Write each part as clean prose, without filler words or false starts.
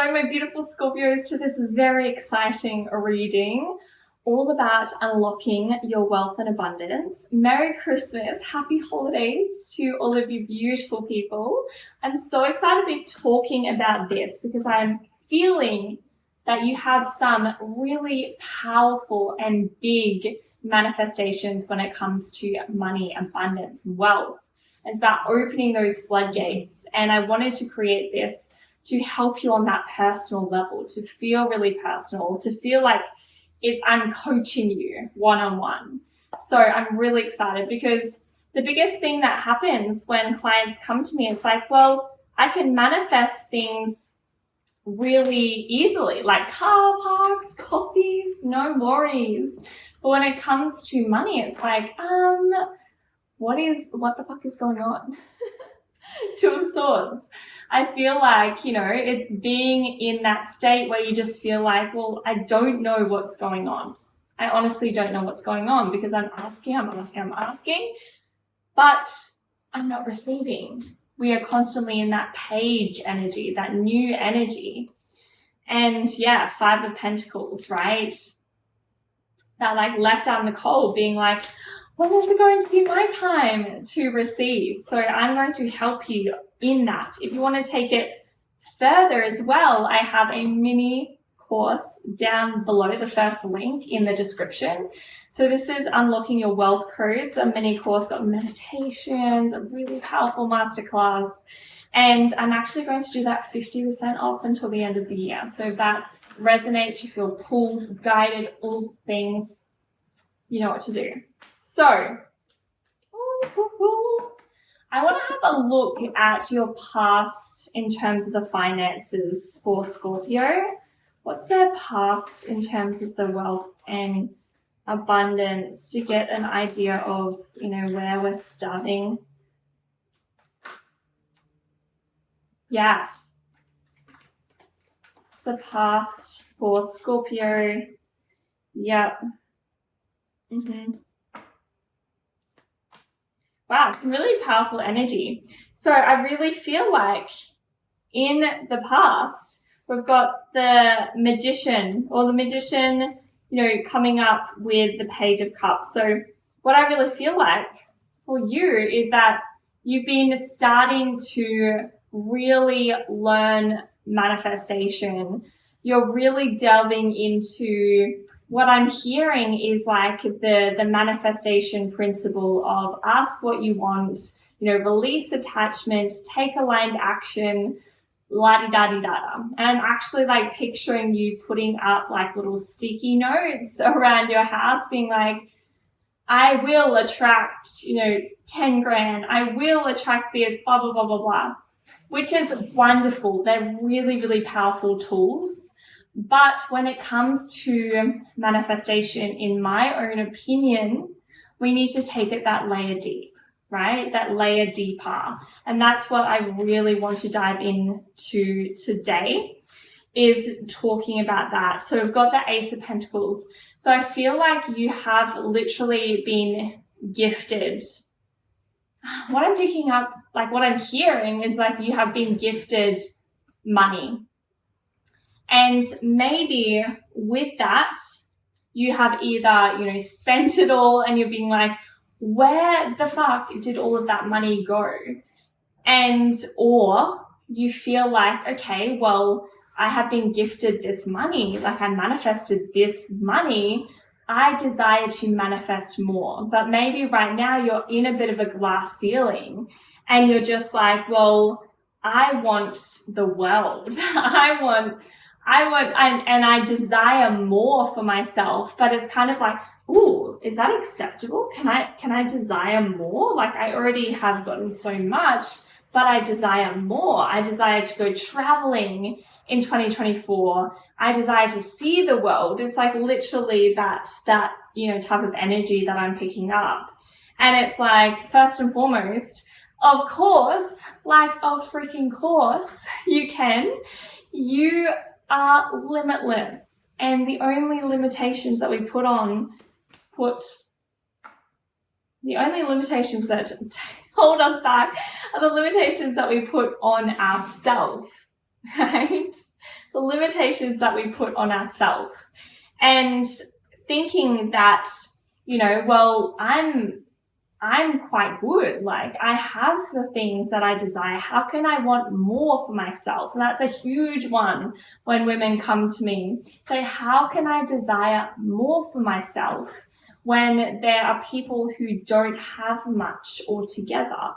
Hello, my beautiful Scorpios, to this very exciting reading all about unlocking your wealth and abundance. Merry Christmas, happy holidays to all of you beautiful people. I'm so excited to be talking about this because I'm feeling that you have some really powerful and big manifestations when it comes to money, abundance, wealth. It's about opening those floodgates, and I wanted to create this to help you on that personal level, to feel really personal, to feel like I'm coaching you one-on-one. So I'm really excited because the biggest thing that happens when clients come to me, it's like, well, I can manifest things really easily, like car parks, coffees, no worries. But when it comes to money, it's like, what the fuck is going on? Two of Swords. I feel like, it's being in that state where you just feel like, well, I don't know what's going on. I honestly don't know what's going on because I'm asking, but I'm not receiving. We are constantly in that page energy, that new energy. And yeah, Five of Pentacles, right? That like left out in the cold being like, when is it going to be my time to receive? So I'm going to help you in that. If you want to take it further as well, I have a mini course down below, the first link in the description. So this is Unlocking Your Wealth Codes, a mini course, got meditations, a really powerful masterclass. And I'm actually going to do that 50% off until the end of the year. So if that resonates, you feel pulled, guided, all things, you know what to do. So, I want to have a look at your past in terms of the finances for Scorpio. What's their past in terms of the wealth and abundance to get an idea of, where we're starting. Yeah. The past for Scorpio. Yep. Wow, some really powerful energy. So I really feel like in the past, we've got the Magician, coming up with the Page of Cups. So what I really feel like for you is that you've been starting to really learn manifestation. You're really delving into what I'm hearing is like the manifestation principle of ask what you want, release attachment, take aligned action, la-di-da-di-da-da. And I'm actually like picturing you putting up like little sticky notes around your house being like, I will attract, 10 grand. I will attract this, blah, blah, blah, blah, blah, which is wonderful. They're really, really powerful tools. But when it comes to manifestation, in my own opinion, we need to take it that layer deep, right? That layer deeper. And that's what I really want to dive into today, is talking about that. So we've got the Ace of Pentacles. So I feel like you have literally been gifted. What I'm picking up, like what I'm hearing is like you have been gifted money. And maybe with that, you have either, spent it all and you're being like, where the fuck did all of that money go? And, or you feel like, okay, well, I have been gifted this money, like I manifested this money. I desire to manifest more, but maybe right now you're in a bit of a glass ceiling and you're just like, well, I want the world. I desire more for myself, but it's kind of like, ooh, is that acceptable? Can I desire more? Like I already have gotten so much, but I desire more. I desire to go traveling in 2024. I desire to see the world. It's like literally that, type of energy that I'm picking up. And it's like, first and foremost, of course, like of freaking course, you are limitless, and the only limitations that we the only limitations that hold us back are the limitations that we put on ourselves, right? the limitations that we put on ourselves, and thinking that, well, I'm quite good. Like, I have the things that I desire. How can I want more for myself? And that's a huge one when women come to me. So how can I desire more for myself when there are people who don't have much altogether?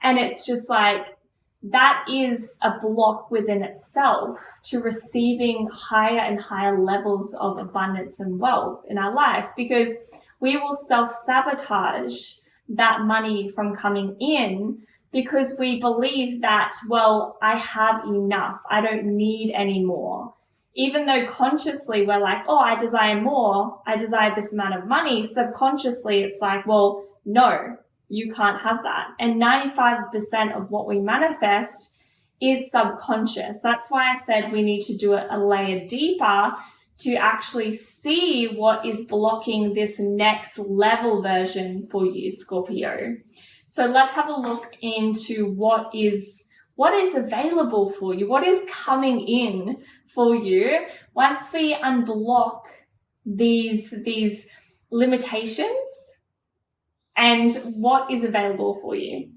And it's just like, that is a block within itself to receiving higher and higher levels of abundance and wealth in our life, because we will self-sabotage that money from coming in because we believe that, well, I have enough. I don't need any more. Even though consciously we're like, oh, I desire more. I desire this amount of money. Subconsciously, it's like, well, no, you can't have that. And 95% of what we manifest is subconscious. That's why I said we need to do it a layer deeper to actually see what is blocking this next level version for you, Scorpio. So let's have a look into what is available for you, what is coming in for you once we unblock these limitations and what is available for you.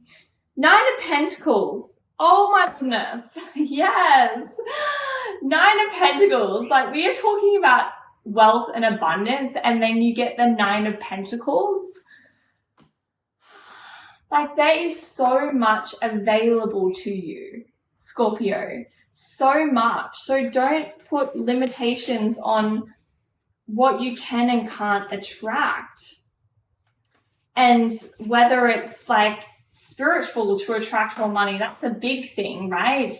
9 of Pentacles. Oh my goodness. Yes. 9 of Pentacles. Like, we are talking about wealth and abundance, and then you get the 9 of Pentacles. Like, there is so much available to you, Scorpio. So much. So don't put limitations on what you can and can't attract. And whether it's like spiritual to attract more money, that's a big thing, right?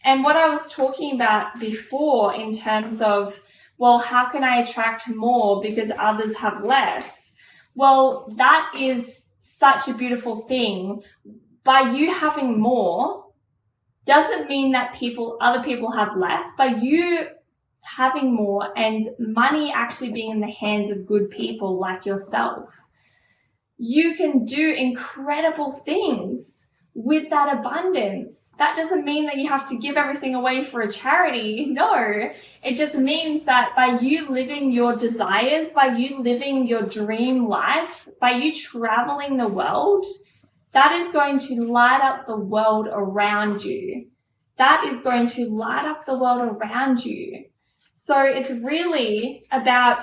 And what I was talking about before in terms of, well, how can I attract more because others have less? Well, that is such a beautiful thing. By you having more doesn't mean that other people have less. By you having more and money actually being in the hands of good people like yourself, you can do incredible things with that abundance. That doesn't mean that you have to give everything away for a charity. No, it just means that by you living your desires, by you living your dream life, by you traveling the world, that is going to light up the world around you. That is going to light up the world around you. So it's really about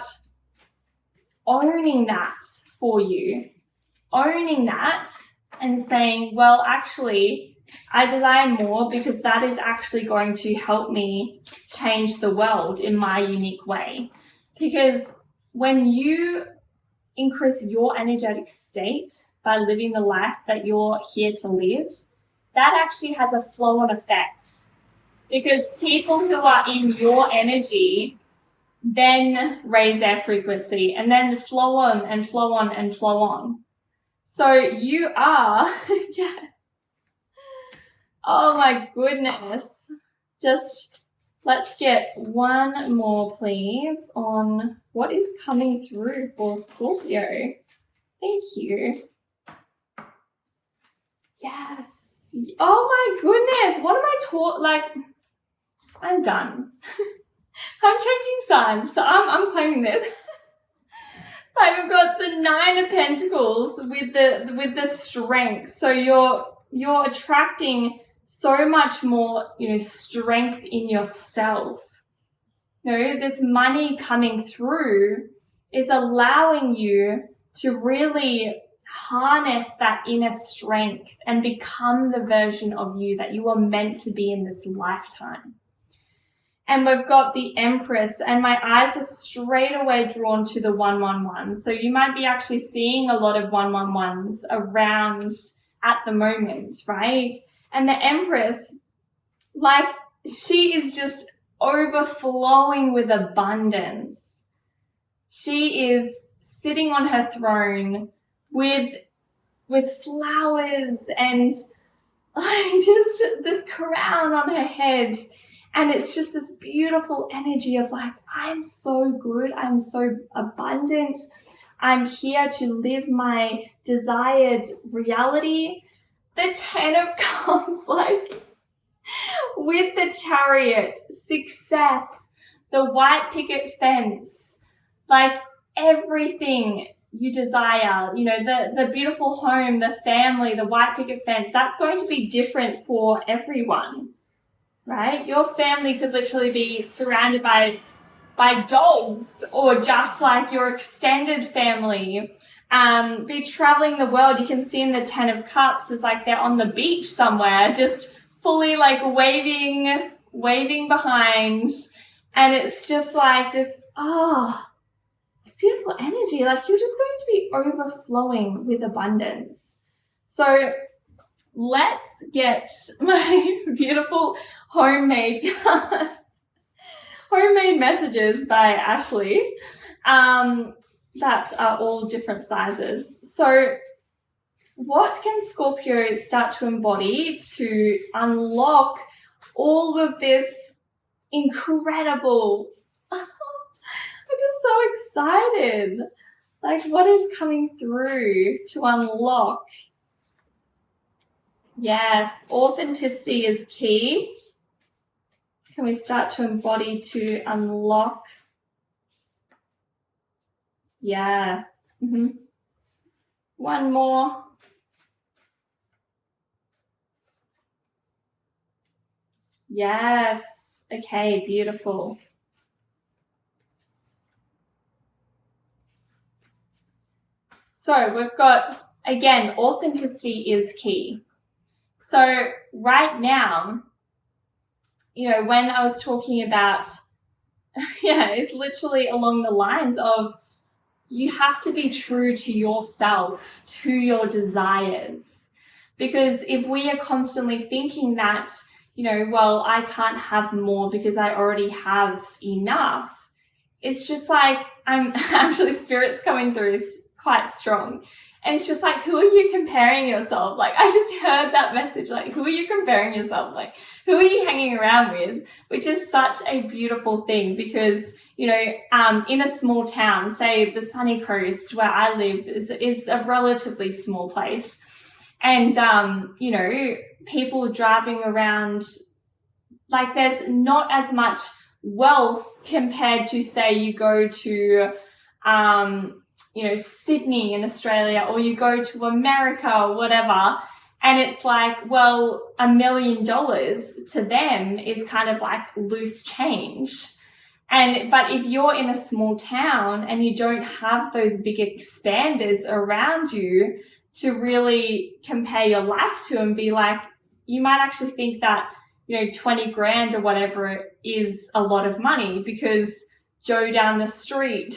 owning that for you. Owning that and saying, well, actually, I desire more because that is actually going to help me change the world in my unique way. Because when you increase your energetic state by living the life that you're here to live, that actually has a flow-on effect. Because people who are in your energy then raise their frequency and then flow on and flow on and flow on. So you are, yeah. Oh my goodness. Just let's get one more, please, on what is coming through for Scorpio. Thank you. Yes. Oh my goodness. What am I I'm done. I'm changing sides, so I'm claiming this. Like, we've got the 9 of Pentacles with the strength. So you're attracting so much more, strength in yourself. This money coming through is allowing you to really harness that inner strength and become the version of you that you are meant to be in this lifetime. And we've got the Empress, and my eyes were straight away drawn to the 111. So you might be actually seeing a lot of 111s around at the moment, right? And the Empress, she is just overflowing with abundance. She is sitting on her throne with flowers and just this crown on her head. And it's just this beautiful energy of I'm so good. I'm so abundant. I'm here to live my desired reality. The 10 of Cups, with the Chariot, success, the white picket fence, like everything you desire, you know, the beautiful home, the family, the white picket fence, that's going to be different for everyone, right? Your family could literally be surrounded by dogs, or just like your extended family, be traveling the world. You can see in the 10 of Cups is like they're on the beach somewhere, just fully like waving behind. And it's just like this, it's beautiful energy. Like you're just going to be overflowing with abundance. So let's get my beautiful homemade cards. Homemade messages by Ashley, that are all different sizes. So what can Scorpio start to embody to unlock all of this incredible, I'm just so excited. Like what is coming through to unlock? Yes, authenticity is key. Can we start to embody to unlock? Yeah. One more. Yes. Okay, beautiful. So we've got, again, authenticity is key. So right now, you know, when I was talking about, it's literally along the lines of you have to be true to yourself, to your desires. Because if we are constantly thinking that, you know, well, I can't have more because I already have enough, it's just like, I'm actually, spirit's coming through, it's quite strong. And it's just like, who are you comparing yourself? Like, I just heard that message, like, who are you comparing yourself? Like, who are you hanging around with? Which is such a beautiful thing because, you know, in a small town, say the Sunny Coast where I live is a relatively small place. And, you know, people driving around, like there's not as much wealth compared to, say, you go to, you know, Sydney in Australia, or you go to America or whatever, and it's like, well, $1 million to them is kind of like loose change. But if you're in a small town and you don't have those big expanders around you to really compare your life to and be like, you might actually think that, you know, 20 grand or whatever is a lot of money because Joe down the street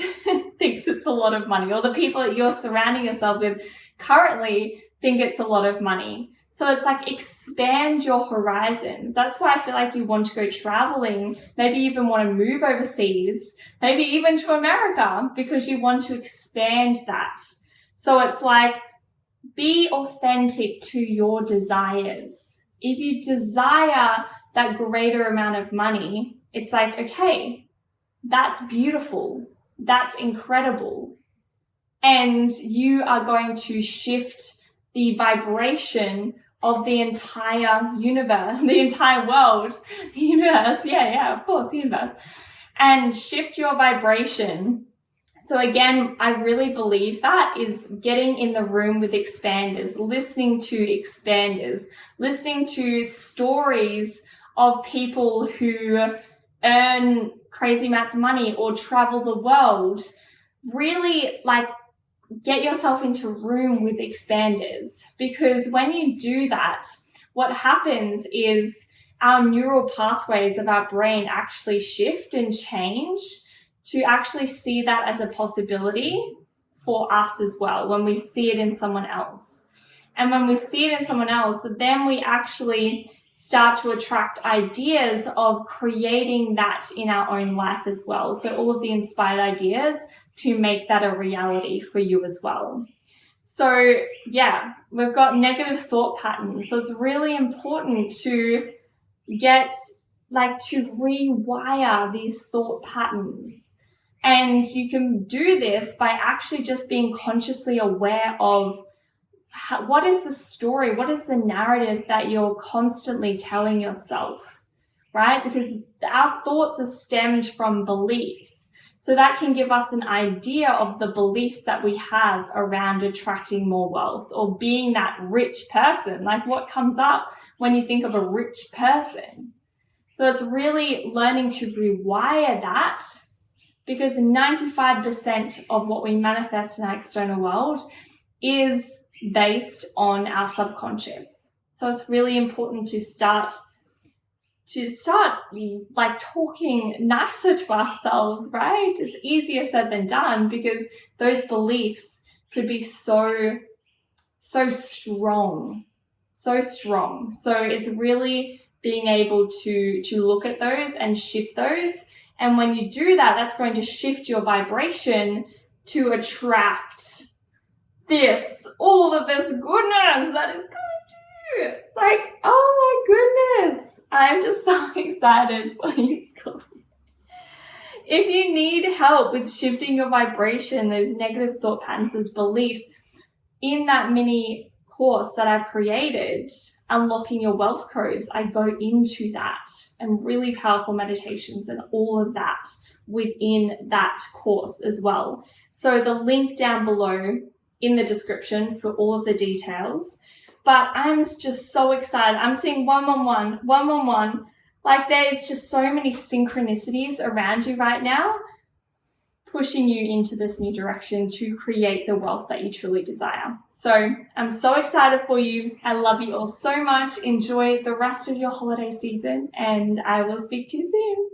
thinks it's a lot of money, or the people that you're surrounding yourself with currently think it's a lot of money. So it's like expand your horizons. That's why I feel like you want to go traveling, maybe even want to move overseas, maybe even to America, because you want to expand that. So it's like, be authentic to your desires. If you desire that greater amount of money, it's like, okay, that's beautiful. That's incredible. And you are going to shift the vibration of the entire universe, the entire world, the universe. Yeah, of course, the universe. And shift your vibration. So again, I really believe that is getting in the room with expanders, listening to expanders, listening to stories of people who earn crazy amounts of money or travel the world. Really, like, get yourself into a room with expanders, because when you do that, what happens is our neural pathways of our brain actually shift and change to actually see that as a possibility for us as well when we see it in someone else. And when we see it in someone else, then we actually start to attract ideas of creating that in our own life as well. So all of the inspired ideas to make that a reality for you as well. So yeah, we've got negative thought patterns. So it's really important to get, like, to rewire these thought patterns. And you can do this by actually just being consciously aware of what is the story? What is the narrative that you're constantly telling yourself, right? Because our thoughts are stemmed from beliefs. So that can give us an idea of the beliefs that we have around attracting more wealth or being that rich person. Like, what comes up when you think of a rich person? So it's really learning to rewire that, because 95% of what we manifest in our external world is based on our subconscious. So it's really important to start like talking nicer to ourselves, right? It's easier said than done, because those beliefs could be so strong. So it's really being able to look at those and shift those. And when you do that, that's going to shift your vibration to attract all of this goodness that is coming to you. Like, oh my goodness. I'm just so excited for you, Scorpio. If you need help with shifting your vibration, those negative thought patterns, those beliefs, in that mini course that I've created, Unlocking Your Wealth Codes, I go into that and really powerful meditations and all of that within that course as well. So the link down below in the description for all of the details. But I'm just so excited. I'm seeing 111. Like, there's just so many synchronicities around you right now, pushing you into this new direction to create the wealth that you truly desire. So I'm so excited for you. I love you all so much. Enjoy the rest of your holiday season, and I will speak to you soon.